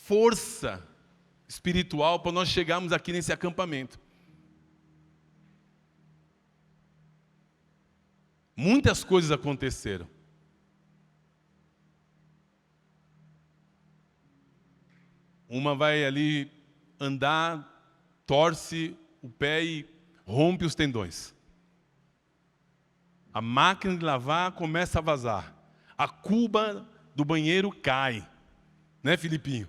força espiritual para nós chegarmos aqui nesse acampamento. Muitas coisas aconteceram. Uma vai ali andar, torce o pé e rompe os tendões. A máquina de lavar começa a vazar. A cuba do banheiro cai. Né, Filipinho?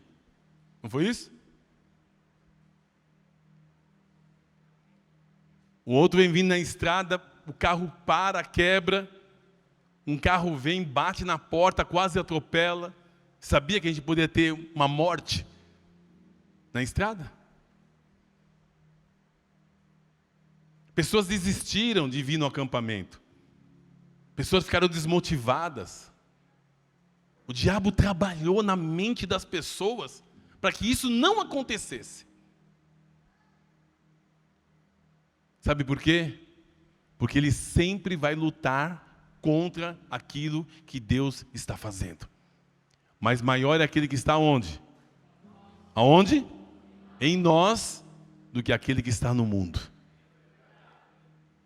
Não foi isso? O outro vem vindo na estrada, o carro para, quebra. Um carro vem, bate na porta, quase atropela. Sabia que a gente poderia ter uma morte na estrada? Pessoas desistiram de vir no acampamento. Pessoas ficaram desmotivadas. O diabo trabalhou na mente das pessoas para que isso não acontecesse. Sabe por quê? Porque ele sempre vai lutar contra aquilo que Deus está fazendo. Mas maior é aquele que está onde? Aonde? Em nós, do que aquele que está no mundo.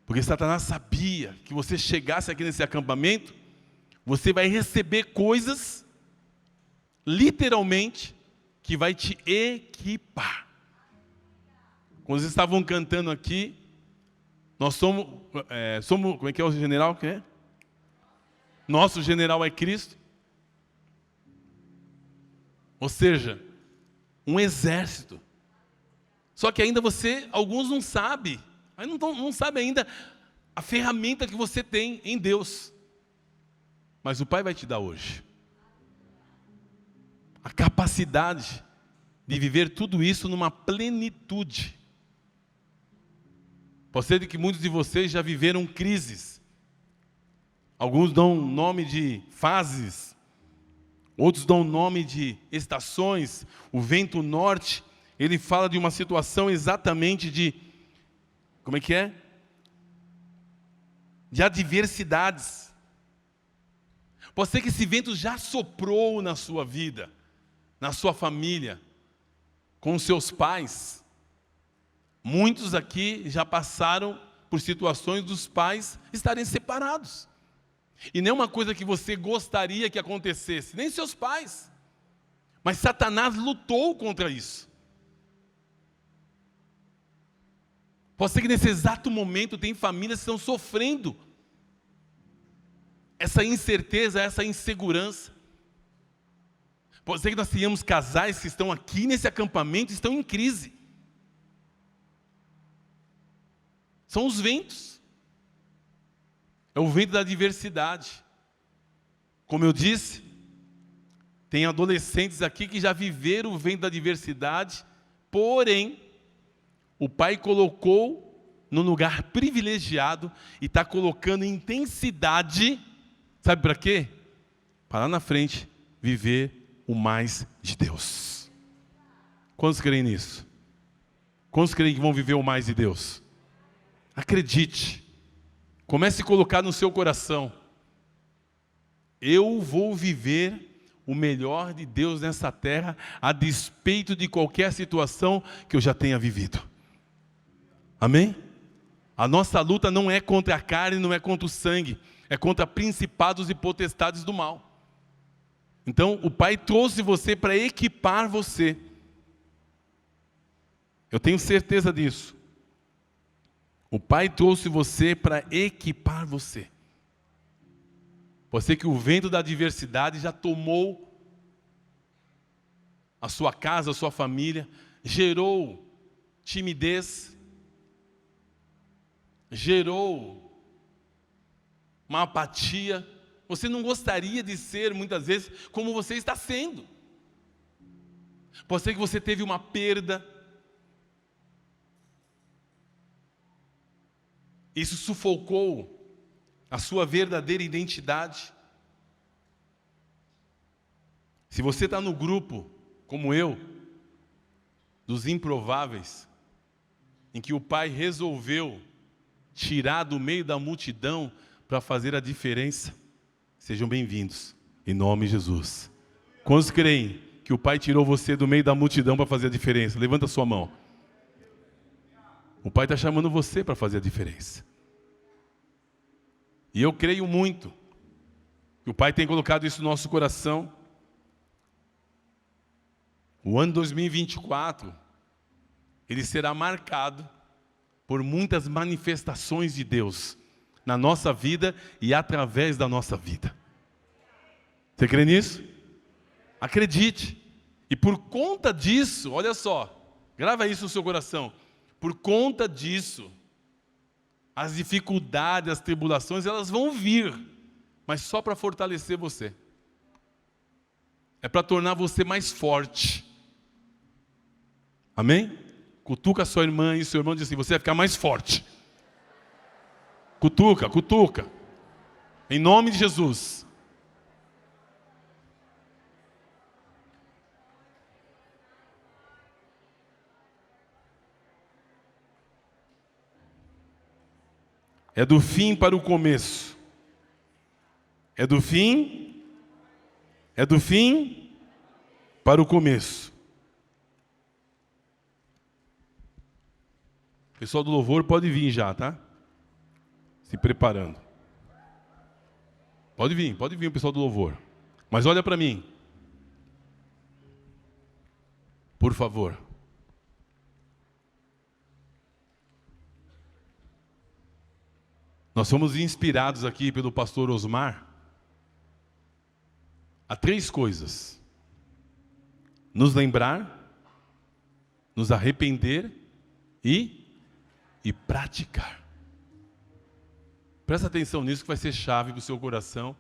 Porque Satanás sabia que você chegasse aqui nesse acampamento, você vai receber coisas, literalmente, que vai te equipar. Quando vocês estavam cantando aqui, nós somos, como é que é o general? Que é? Nosso general é Cristo. Ou seja, um exército. Só que ainda alguns não sabem. Não sabem ainda a ferramenta que você tem em Deus. Mas o Pai vai te dar hoje. A capacidade de viver tudo isso numa plenitude. Pode ser que muitos de vocês já viveram crises. Alguns dão nome de fases. Outros dão nome de estações. O vento norte, ele fala de uma situação exatamente de... Como é que é? De adversidades. Pode ser que esse vento já soprou na sua vida, na sua família, com os seus pais. Muitos aqui já passaram por situações dos pais estarem separados. E nem é uma coisa que você gostaria que acontecesse, nem seus pais. Mas Satanás lutou contra isso. Pode ser que nesse exato momento tem famílias que estão sofrendo essa incerteza, essa insegurança. Pode ser que nós tenhamos casais que estão aqui nesse acampamento e estão em crise. São os ventos. É o vento da diversidade. Como eu disse, tem adolescentes aqui que já viveram o vento da diversidade, porém, o Pai colocou num lugar privilegiado e está colocando intensidade, sabe para quê? Para lá na frente viver o mais de Deus. Quantos creem nisso? Quantos creem que vão viver o mais de Deus? Acredite. Comece a colocar no seu coração. Eu vou viver o melhor de Deus nessa terra, a despeito de qualquer situação que eu já tenha vivido. Amém? A nossa luta não é contra a carne, não é contra o sangue, é contra principados e potestades do mal. Então, o Pai trouxe você para equipar você. Eu tenho certeza disso. O Pai trouxe você para equipar você. Pode ser que o vento da adversidade já tomou a sua casa, a sua família, gerou timidez, gerou uma apatia. Você não gostaria de ser, muitas vezes, como você está sendo. Pode ser que você teve uma perda. Isso sufocou a sua verdadeira identidade. Se você está no grupo, como eu, dos improváveis, em que o Pai resolveu tirar do meio da multidão para fazer a diferença, sejam bem-vindos, em nome de Jesus. Quantos creem que o Pai tirou você do meio da multidão para fazer a diferença? Levanta a sua mão. O Pai está chamando você para fazer a diferença. E eu creio muito que o Pai tem colocado isso no nosso coração. O ano 2024, ele será marcado por muitas manifestações de Deus na nossa vida e através da nossa vida. Você crê nisso? Acredite. E por conta disso, olha só, grava isso no seu coração. Por conta disso, as dificuldades, as tribulações, elas vão vir, mas só para fortalecer você. É para tornar você mais forte. Amém? Cutuca a sua irmã e seu irmão diz assim, você vai ficar mais forte. Cutuca, cutuca. Em nome de Jesus. É do fim para o começo. É do fim para o começo. O pessoal do louvor pode vir já, tá? Se preparando. Pode vir o pessoal do louvor. Mas olha para mim. Por favor. Nós fomos inspirados aqui pelo pastor Osmar a 3 coisas: nos lembrar, nos arrepender e praticar. Presta atenção nisso que vai ser chave para o seu coração.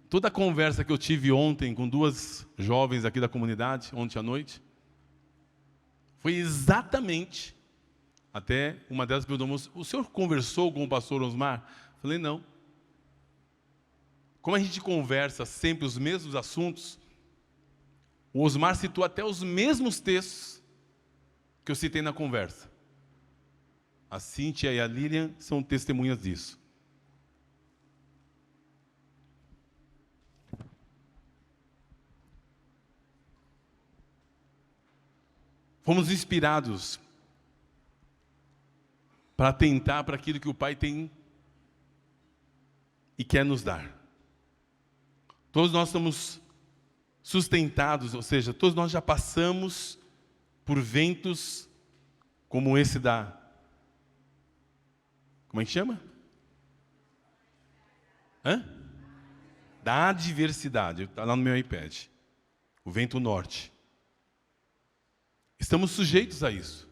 Toda a conversa que eu tive ontem com 2 jovens aqui da comunidade, ontem à noite, foi exatamente, até uma delas perguntou, o senhor conversou com o pastor Osmar? Eu falei, não. Como a gente conversa sempre os mesmos assuntos, o Osmar citou até os mesmos textos que eu citei na conversa. A Cíntia e a Lilian são testemunhas disso. Fomos inspirados para atentar para aquilo que o Pai tem e quer nos dar. Todos nós estamos sustentados, ou seja, todos nós já passamos por ventos como esse como é que chama? Da adversidade, está lá no meu iPad. O vento norte. Estamos sujeitos a isso.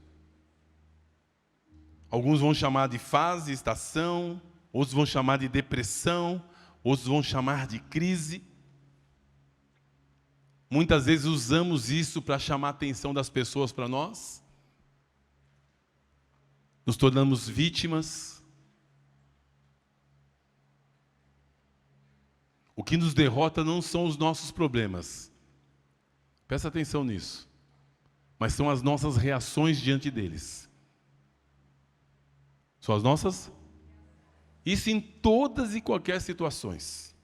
Alguns vão chamar de fase, estação, outros vão chamar de depressão, outros vão chamar de crise. Muitas vezes usamos isso para chamar a atenção das pessoas para nós. Nos tornamos vítimas. O que nos derrota não são os nossos problemas. Presta atenção nisso. Mas são as nossas reações diante deles. São as nossas? Isso em todas e qualquer situações.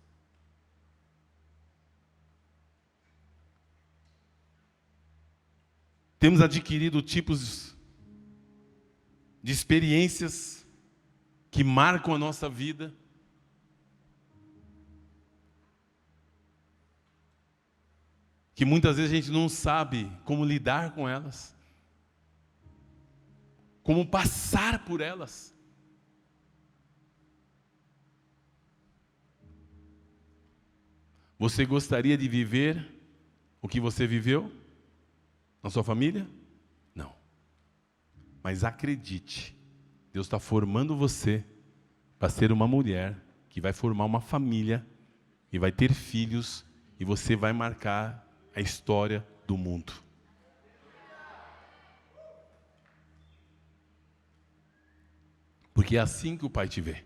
Temos adquirido tipos de experiências que marcam a nossa vida. Que muitas vezes a gente não sabe como lidar com elas. Como passar por elas. Você gostaria de viver o que você viveu? Na sua família? Não. Mas acredite, Deus está formando você para ser uma mulher que vai formar uma família e vai ter filhos e você vai marcar a história do mundo. Porque é assim que o Pai te vê.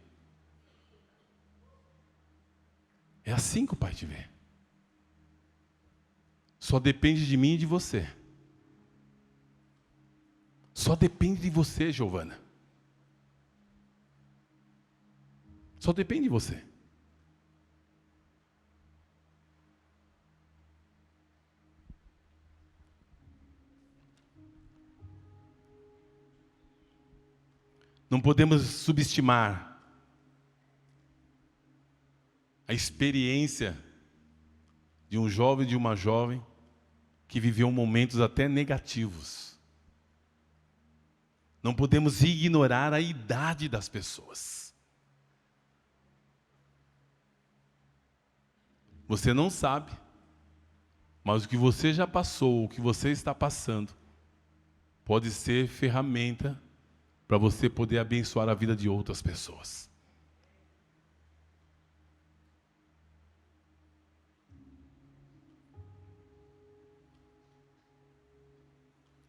É assim que o Pai te vê. Só depende de mim e de você. Só depende de você, Giovana. Só depende de você. Não podemos subestimar a experiência de um jovem e de uma jovem que viveu momentos até negativos. Não podemos ignorar a idade das pessoas. Você não sabe, mas o que você já passou, o que você está passando, pode ser ferramenta para você poder abençoar a vida de outras pessoas.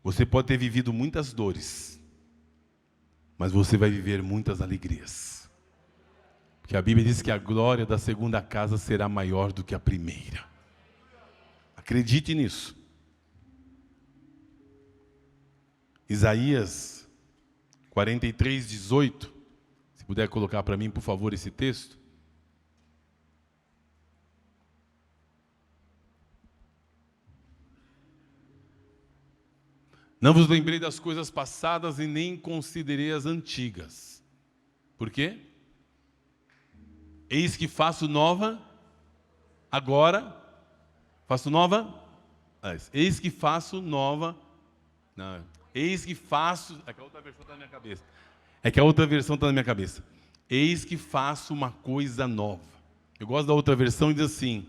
Você pode ter vivido muitas dores, mas você vai viver muitas alegrias. Porque a Bíblia diz que a glória da segunda casa será maior do que a primeira. Acredite nisso. Isaías 43, 18. Se puder colocar para mim, por favor, esse texto. Não vos lembrei das coisas passadas e nem considerei as antigas. Por quê? Eis que faço nova agora. Faço nova? Eis que faço nova. Não, eis que faço. É que a outra versão está na minha cabeça. Eis que faço uma coisa nova. Eu gosto da outra versão e diz assim: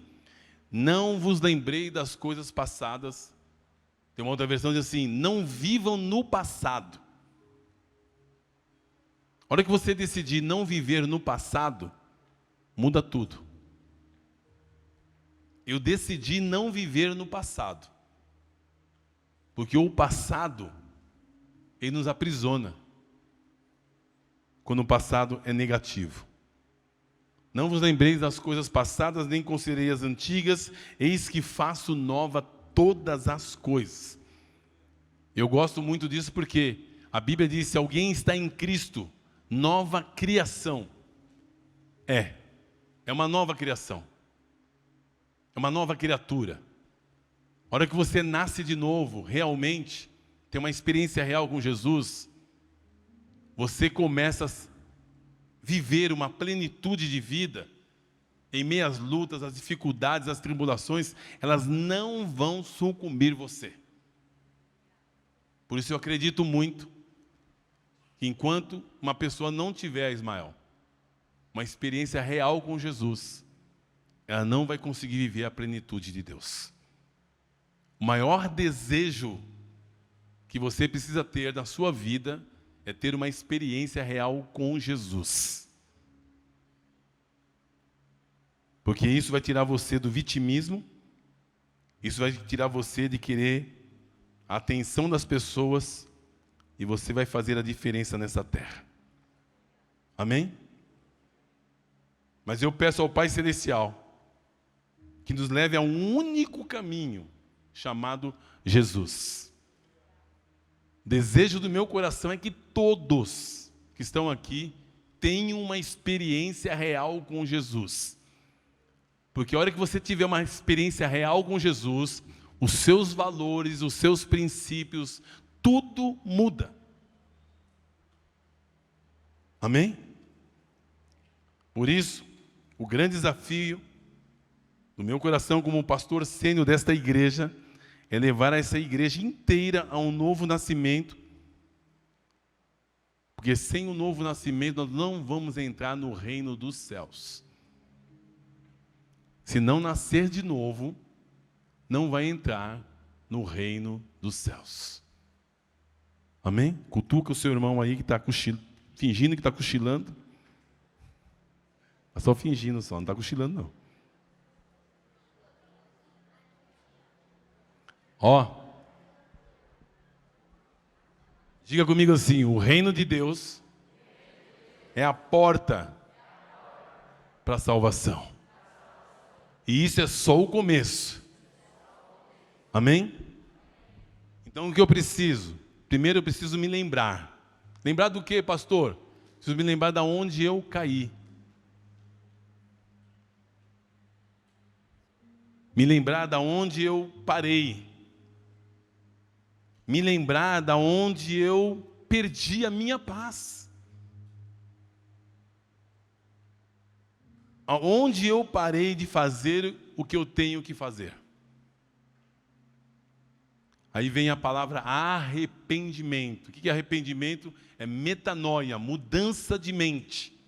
não vos lembrei das coisas passadas. Tem uma outra versão que diz assim: não vivam no passado. A hora que você decidir não viver no passado, muda tudo. Eu decidi não viver no passado. Porque o passado, ele nos aprisiona. Quando o passado é negativo. Não vos lembreis das coisas passadas, nem considerei as antigas, eis que faço nova todas as coisas. Eu gosto muito disso porque a Bíblia diz: se alguém está em Cristo, nova criação. É uma nova criação. É uma nova criatura. A hora que você nasce de novo, realmente, tem uma experiência real com Jesus, você começa a viver uma plenitude de vida, em meio às lutas, às dificuldades, às tribulações, elas não vão sucumbir você. Por isso eu acredito muito que enquanto uma pessoa não tiver, Ismael, uma experiência real com Jesus, ela não vai conseguir viver a plenitude de Deus. O maior desejo que você precisa ter na sua vida é ter uma experiência real com Jesus. Porque isso vai tirar você do vitimismo, isso vai tirar você de querer a atenção das pessoas, e você vai fazer a diferença nessa terra. Amém? Mas eu peço ao Pai Celestial que nos leve a um único caminho, chamado Jesus. Desejo do meu coração é que todos que estão aqui tenham uma experiência real com Jesus. Porque a hora que você tiver uma experiência real com Jesus, os seus valores, os seus princípios, tudo muda. Amém? Por isso, o grande desafio do meu coração como pastor sênior desta igreja é levar essa igreja inteira a um novo nascimento. Porque sem o novo nascimento nós não vamos entrar no reino dos céus. Se não nascer de novo, não vai entrar no reino dos céus. Amém? Cutuca o seu irmão aí que está fingindo que está cochilando. Está só fingindo, não está cochilando não. Ó, diga comigo assim: o reino de Deus é a porta para a salvação. E isso é só o começo. Amém? Então o que eu preciso? Primeiro eu preciso me lembrar. Lembrar do que, pastor? Preciso me lembrar de onde eu caí. Me lembrar de onde eu parei. Me lembrar de onde eu perdi a minha paz. Aonde eu parei de fazer o que eu tenho que fazer? Aí vem a palavra arrependimento. O que é arrependimento? É metanoia, mudança de mente.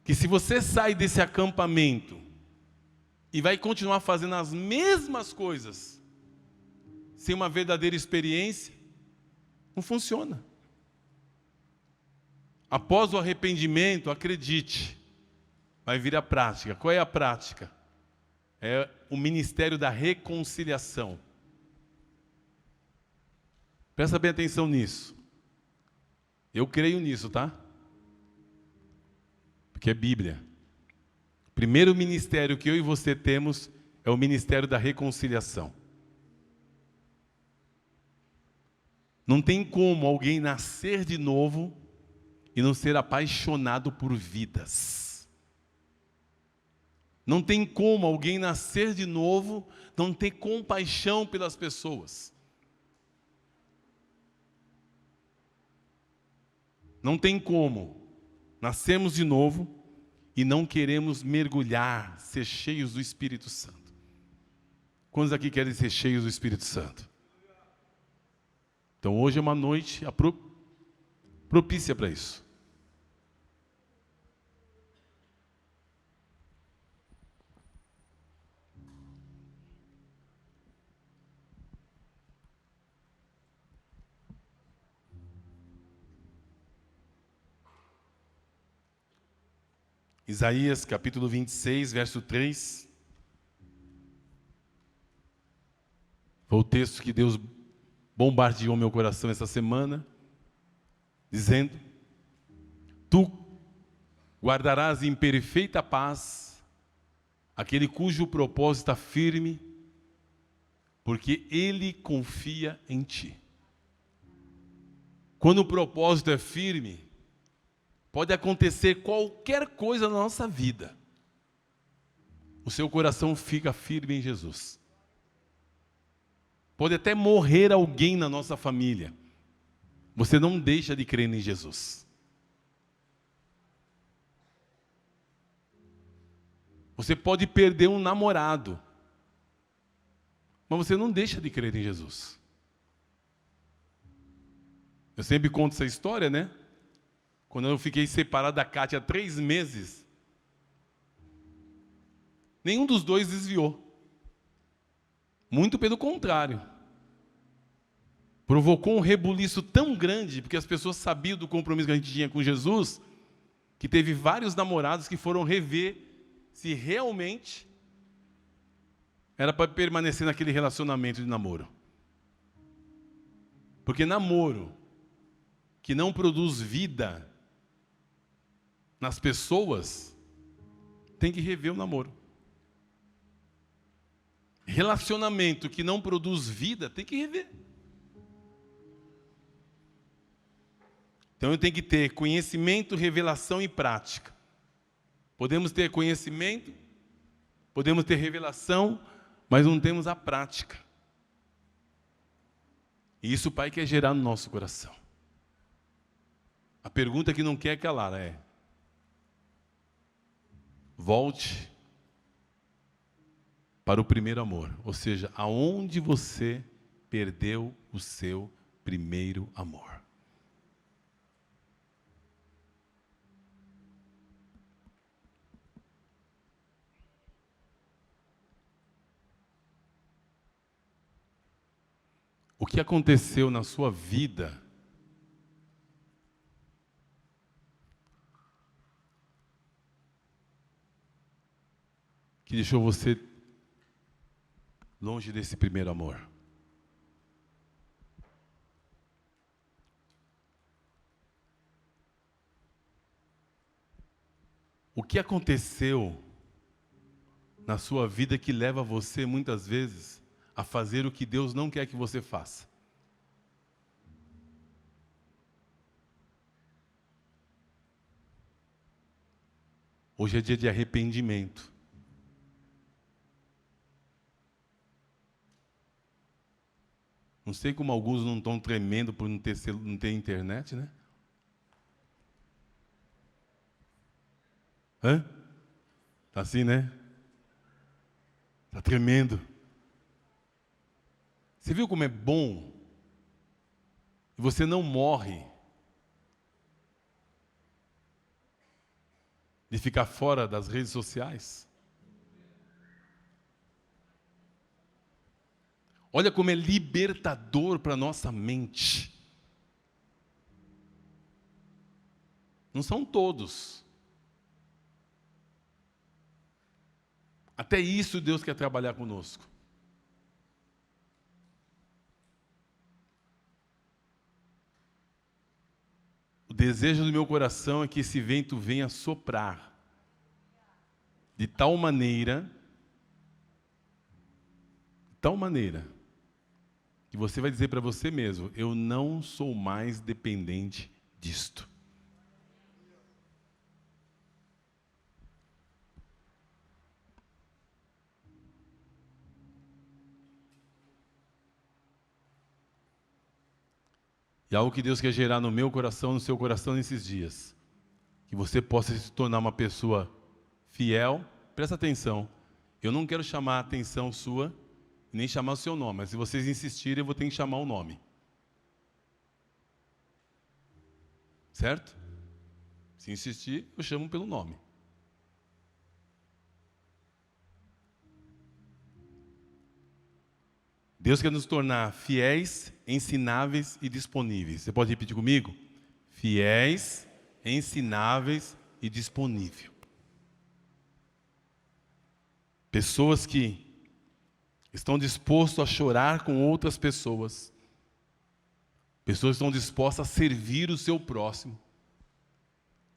Que se você sai desse acampamento e vai continuar fazendo as mesmas coisas, sem uma verdadeira experiência, não funciona. Após o arrependimento, acredite, vai vir a prática. Qual é a prática? É o ministério da reconciliação. Presta bem atenção nisso. Eu creio nisso, tá? Porque é Bíblia. O primeiro ministério que eu e você temos é o ministério da reconciliação. Não tem como alguém nascer de novo e não ser apaixonado por vidas. Não tem como alguém nascer de novo, não ter compaixão pelas pessoas. Não tem como nascermos de novo e não queremos mergulhar, ser cheios do Espírito Santo. Quantos aqui querem ser cheios do Espírito Santo? Então hoje é uma noite propícia para isso. Isaías capítulo 26, verso 3. Foi o texto que Deus bombardeou meu coração essa semana, dizendo: Tu guardarás em perfeita paz aquele cujo propósito está firme, porque ele confia em ti. Quando o propósito é firme, pode acontecer qualquer coisa na nossa vida, o seu coração fica firme em Jesus. Pode até morrer alguém na nossa família, você não deixa de crer em Jesus. Você pode perder um namorado, mas você não deixa de crer em Jesus. Eu sempre conto essa história, né? Quando eu fiquei separado da Kátia há 3 meses, nenhum dos dois desviou. Muito pelo contrário. Provocou um rebuliço tão grande, porque as pessoas sabiam do compromisso que a gente tinha com Jesus, que teve vários namorados que foram rever se realmente era para permanecer naquele relacionamento de namoro. Porque namoro que não produz vida nas pessoas, tem que rever o namoro. Relacionamento que não produz vida, tem que rever. Então eu tenho que ter conhecimento, revelação e prática. Podemos ter conhecimento, podemos ter revelação, mas não temos a prática. E isso o Pai quer gerar no nosso coração. A pergunta que não quer calar é: volte para o primeiro amor. Ou seja, aonde você perdeu o seu primeiro amor. O que aconteceu na sua vida que deixou você longe desse primeiro amor? O que aconteceu na sua vida que leva você, muitas vezes, a fazer o que Deus não quer que você faça? Hoje é dia de arrependimento. Não sei como alguns não estão tremendo por não ter internet, né? Hã? Tá assim, né? Tá tremendo. Você viu como é bom? E você não morre de ficar fora das redes sociais? Olha como é libertador para a nossa mente. Não são todos. Até isso Deus quer trabalhar conosco. O desejo do meu coração é que esse vento venha soprar de tal maneira, que você vai dizer para você mesmo: eu não sou mais dependente disto. E algo que Deus quer gerar no meu coração, no seu coração nesses dias. Que você possa se tornar uma pessoa fiel. Presta atenção. Eu não quero chamar a atenção sua, nem chamar o seu nome. Mas se vocês insistirem, eu vou ter que chamar o nome. Certo? Se insistir, eu chamo pelo nome. Deus quer nos tornar fiéis, ensináveis e disponíveis. Você pode repetir comigo? Fiéis, ensináveis e disponíveis. Pessoas que estão dispostas a chorar com outras pessoas. Pessoas que estão dispostas a servir o seu próximo.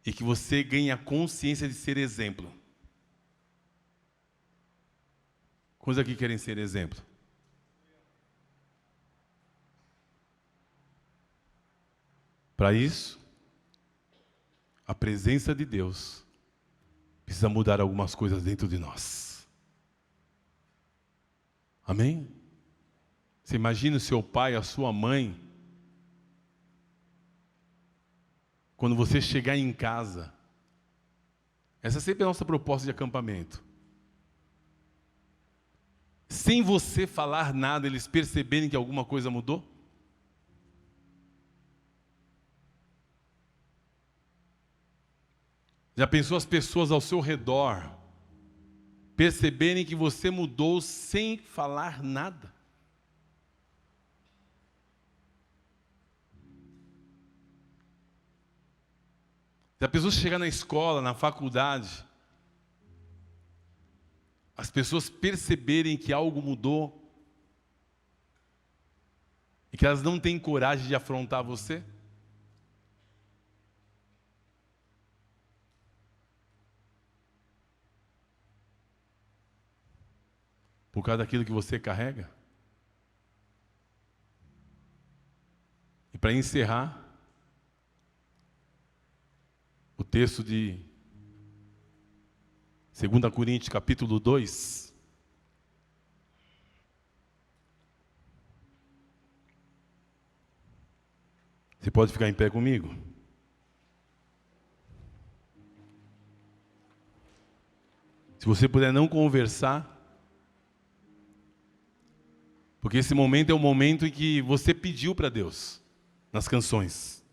E que você ganhe a consciência de ser exemplo. Quantos aqui querem ser exemplo? Para isso, a presença de Deus precisa mudar algumas coisas dentro de nós. Amém? Você imagina o seu pai, a sua mãe, quando você chegar em casa, essa sempre é a nossa proposta de acampamento. Sem você falar nada, eles perceberem que alguma coisa mudou? Já pensou as pessoas ao seu redor perceberem que você mudou sem falar nada? Já pensou chegar na escola, na faculdade, as pessoas perceberem que algo mudou e que elas não têm coragem de afrontar você? Por causa daquilo que você carrega? E para encerrar, o texto de 2 Coríntios, capítulo 2. Você pode ficar em pé comigo? Se você puder não conversar, porque esse momento é o momento em que você pediu para Deus, nas canções.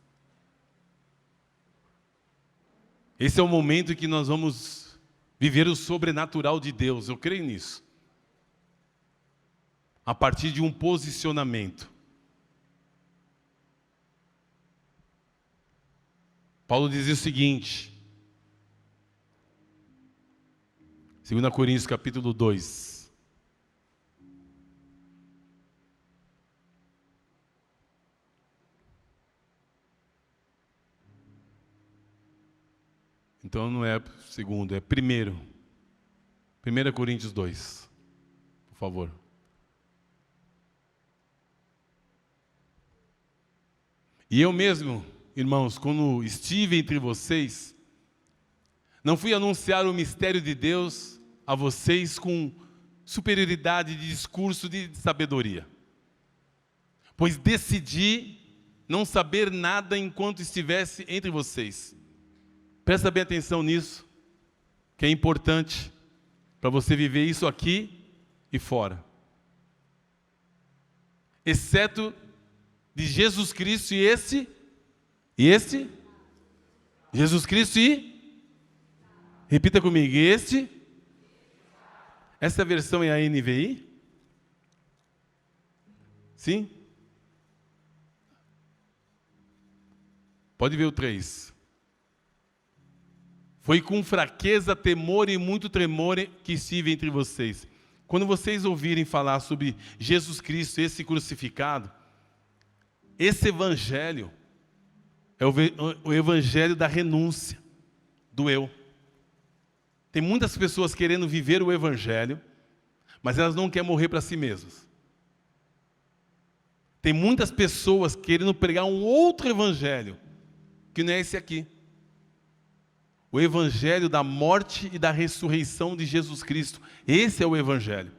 Esse é o momento em que nós vamos viver o sobrenatural de Deus, eu creio nisso. A partir de um posicionamento. Paulo dizia o seguinte, 2 Coríntios capítulo 2. Então não é segundo, é primeiro. 1 Coríntios 2, por favor. E eu mesmo, irmãos, quando estive entre vocês, não fui anunciar o mistério de Deus a vocês com superioridade de discurso de sabedoria. Pois decidi não saber nada enquanto estivesse entre vocês. Presta bem atenção nisso. que é importante para você viver isso aqui e fora. Exceto de Jesus Cristo e este, Jesus Cristo e, repita comigo, essa versão é a NVI? Sim? Pode ver o 3. Foi com fraqueza, temor e muito tremor que estive entre vocês. Quando vocês ouvirem falar sobre Jesus Cristo, esse crucificado, esse evangelho é o evangelho da renúncia, do eu. Tem muitas pessoas querendo viver o evangelho, mas elas não querem morrer para si mesmas. Tem muitas pessoas querendo pregar um outro evangelho, que não é esse aqui. O evangelho da morte e da ressurreição de Jesus Cristo. Esse é o evangelho.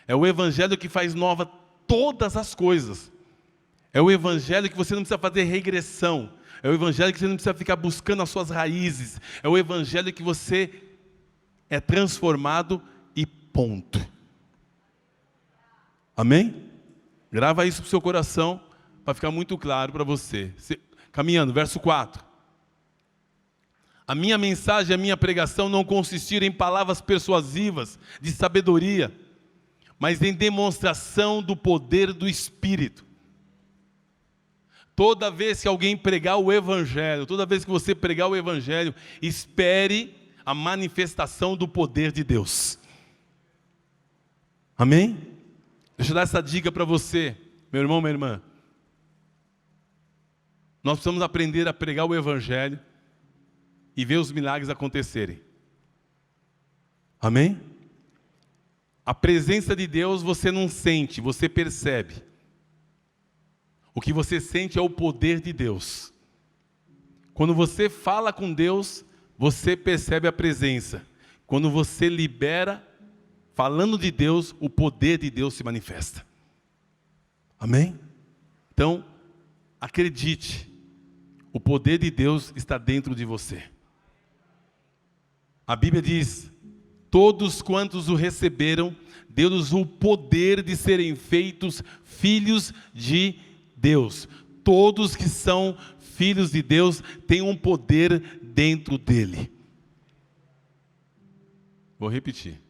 É o evangelho que faz nova todas as coisas. É o evangelho que você não precisa fazer regressão. É o evangelho que você não precisa ficar buscando as suas raízes. É o evangelho que você é transformado e ponto. Amém? Grava isso para o seu coração, para ficar muito claro para você. Caminhando, verso 4. A minha mensagem, a minha pregação não consistiram em palavras persuasivas de sabedoria, mas em demonstração do poder do Espírito. Toda vez que alguém pregar o Evangelho, toda vez que você pregar o Evangelho, espere a manifestação do poder de Deus. Amém? Deixa eu dar essa dica para você, meu irmão, minha irmã. Nós precisamos aprender a pregar o Evangelho e ver os milagres acontecerem. Amém? A presença de Deus você não sente, você percebe. O que você sente é o poder de Deus. Quando você fala com Deus, você percebe a presença. Quando você libera, falando de Deus, o poder de Deus se manifesta. Amém? Então, acredite, o poder de Deus está dentro de você. A Bíblia diz, todos quantos o receberam, deu-lhes o poder de serem feitos filhos de Deus. Todos que são filhos de Deus têm um poder dentro dele. Vou repetir.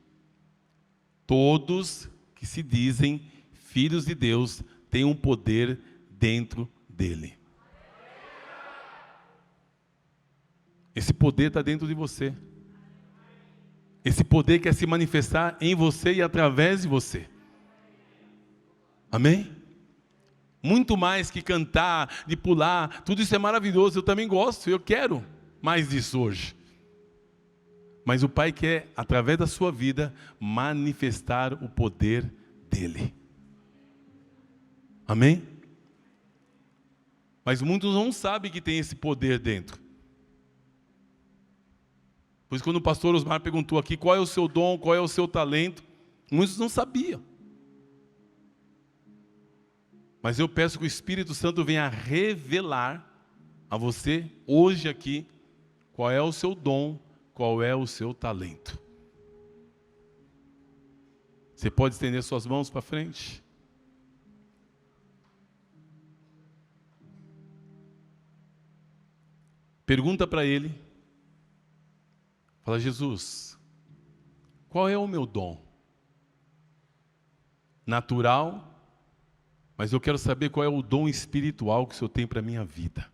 Todos que se dizem filhos de Deus têm um poder dentro dele. Esse poder está dentro de você. Esse poder quer se manifestar em você e através de você. Amém? Muito mais que cantar, de pular, tudo isso é maravilhoso, eu também gosto, eu quero mais disso hoje. Mas o Pai quer, através da sua vida, manifestar o poder dele. Amém? Mas muitos não sabem que tem esse poder dentro. Por isso, quando o pastor Osmar perguntou aqui, qual é o seu dom, qual é o seu talento, muitos não sabiam. Mas eu peço que o Espírito Santo venha revelar a você, hoje aqui, qual é o seu dom, qual é o seu talento. Você pode estender suas mãos para frente? Pergunta para ele. Fala, Jesus, qual é o meu dom? Natural, mas eu quero saber qual é o dom espiritual que o Senhor tem para a minha vida.